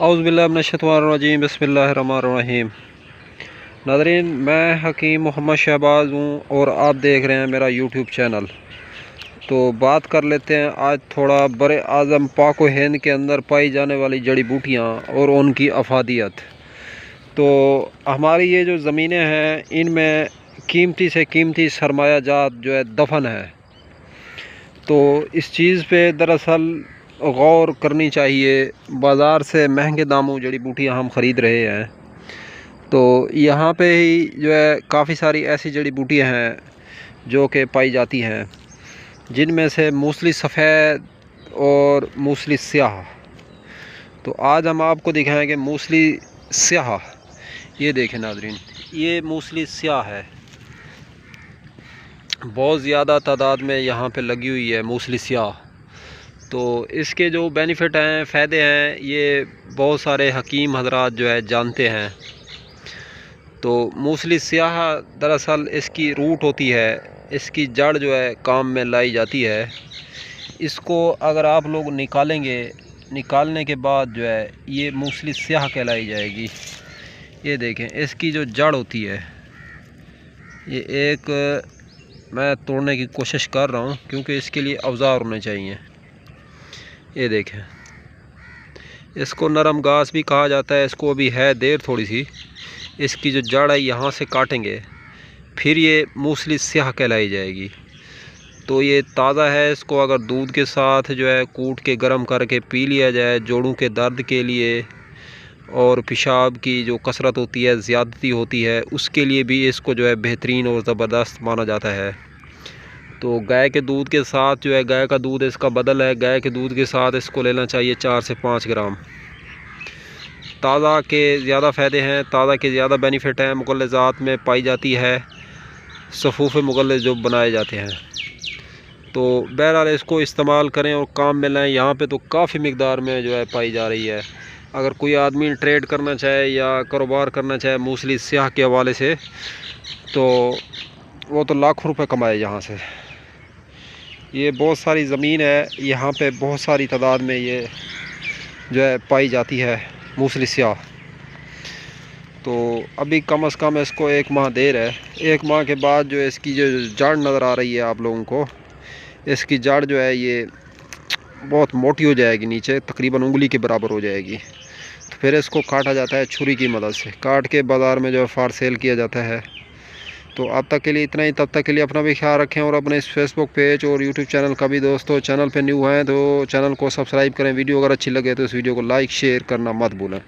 औज़ुबिल्लाहि मिनश्शैतानिर्रजीम बिस्मिल्लाहिर्रहमानिर्रहीम। नाज़रीन, मैं हकीम मोहम्मद शहबाज हूँ और आप देख रहे हैं मेरा यूट्यूब चैनल। तो बात कर लेते हैं आज थोड़ा बर आज़म पाक व हिंद के अंदर पाई जाने वाली जड़ी बूटियाँ और उनकी अफादियत। तो हमारी ये जो ज़मीनें हैं इनमें कीमती से कीमती सरमायाजात जो है दफन है। तो इस चीज़ पे दरअसल गौर करनी चाहिए। बाज़ार से महंगे दामों जड़ी बूटियाँ हम ख़रीद रहे हैं, तो यहाँ पे ही जो है काफ़ी सारी ऐसी जड़ी बूटियाँ हैं जो कि पाई जाती हैं, जिनमें से मूसली सफ़ेद और मूसली स्याह। तो आज हम आपको दिखाएंगे मूसली स्याह। ये देखें नाज़रीन, ये मूसली स्याह है, बहुत ज़्यादा तादाद में यहाँ पे लगी हुई है मूसली स्याह। तो इसके जो बेनिफिट हैं, फ़ायदे हैं, ये बहुत सारे हकीम हजरात जो है जानते हैं। तो मूसली स्याह दरअसल इसकी रूट होती है, इसकी जड़ जो है काम में लाई जाती है। इसको अगर आप लोग निकालेंगे, निकालने के बाद जो है ये मूसली स्याह कहलाई जाएगी। ये देखें, इसकी जो जड़ होती है, ये एक मैं तोड़ने की कोशिश कर रहा हूँ क्योंकि इसके लिए औजार होने चाहिए। ये देखें, इसको नरम घास भी कहा जाता है। इसको अभी है देर थोड़ी सी। इसकी जो जड़ है यहाँ से काटेंगे, फिर ये मूसली स्याह कहलाई जाएगी। तो ये ताज़ा है, इसको अगर दूध के साथ जो है कूट के गर्म करके पी लिया जाए जोड़ों के दर्द के लिए, और पेशाब की जो कसरत होती है, ज़्यादती होती है, उसके लिए भी इसको जो है बेहतरीन और ज़बरदस्त माना जाता है। तो गाय के दूध के साथ जो है, गाय का दूध इसका बदल है, गाय के दूध के साथ इसको लेना चाहिए 4 से 5 ग्राम। ताज़ा के ज़्यादा फ़ायदे हैं, ताज़ा के ज़्यादा बेनिफिट हैं। मुग़ल्लिज़ात में पाई जाती है, सफ़ूफ़ मुग़ल्लिज़ जो बनाए जाते हैं। तो बहरहाल इसको इस्तेमाल करें और काम में लाएँ। यहाँ पे तो काफ़ी मिक़दार में जो है पाई जा रही है। अगर कोई आदमी ट्रेड करना चाहे या कारोबार करना चाहे मूसली स्याह के हवाले से, तो वो तो लाखों रुपए कमाए यहाँ से। ये बहुत सारी ज़मीन है, यहाँ पे बहुत सारी तादाद में ये जो है पाई जाती है मूसली स्याह। तो अभी कम से कम इसको 1 माह देर है। 1 माह के बाद जो इसकी जो जड़ नज़र आ रही है आप लोगों को, इसकी जड़ जो है ये बहुत मोटी हो जाएगी, नीचे तकरीबन उंगली के बराबर हो जाएगी। तो फिर इसको काटा जाता है छुरी की मदद से, काट के बाज़ार में जो है फार सेल किया जाता है। तो अब तक के लिए इतना ही। तब तक के लिए अपना भी ख्याल रखें और अपने इस फेसबुक पेज और यूट्यूब चैनल का भी, दोस्तों चैनल पे न्यू हैं तो चैनल को सब्सक्राइब करें। वीडियो अगर अच्छी लगे तो इस वीडियो को लाइक शेयर करना मत भूलें।